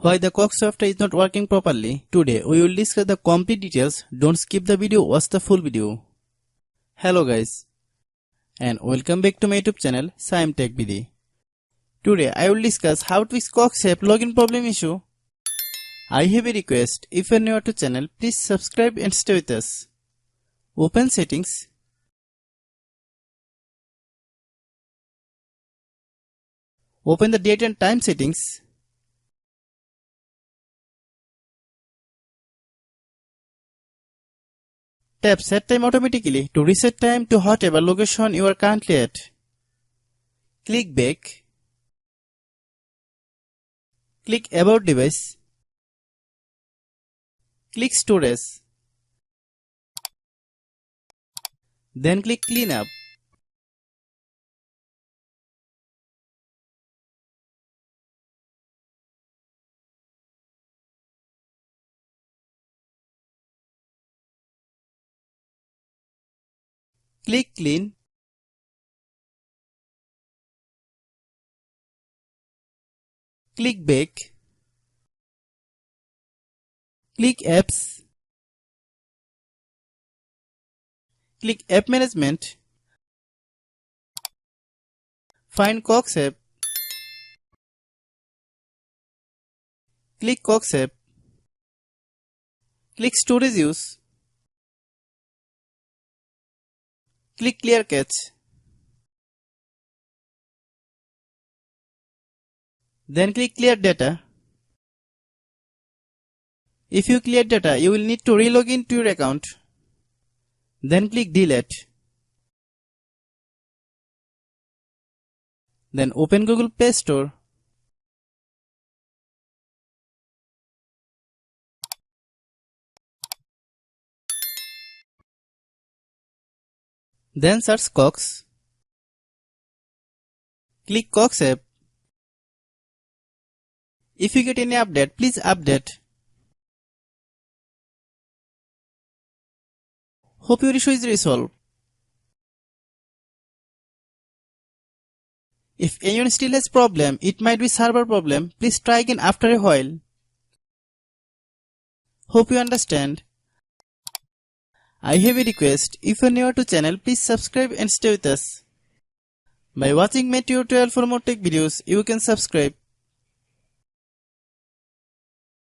Why the Cox software is not working properly? Today we will discuss the complete details. Don't skip the video, watch the full video. Hello guys and welcome back to my YouTube channel Shaem Tech BD. Today I will discuss how to fix Cox app login problem issue. I have a request. If you are new to channel, please subscribe and stay with us. Open settings. Open the date and time settings. Tap set time automatically to reset time to whatever location you are currently at. Click back. Click about device. Click storage. Then click clean up. Click clean. Click back. Click apps. Click app management. Find Cox app. Click Cox app. Click storage use. Click clear cache. Then click clear data. If you clear data, you will need to re-log into your account. Then click delete. Then open Google Play Store. Then search Cox. Click Cox app. If you get any update, please update. Hope your issue is resolved. If anyone still has problem, it might be server problem. Please try again after a while. Hope you understand. I have a request. If you are new to channel, please subscribe and stay with us. By watching my tutorial for more tech videos, you can subscribe.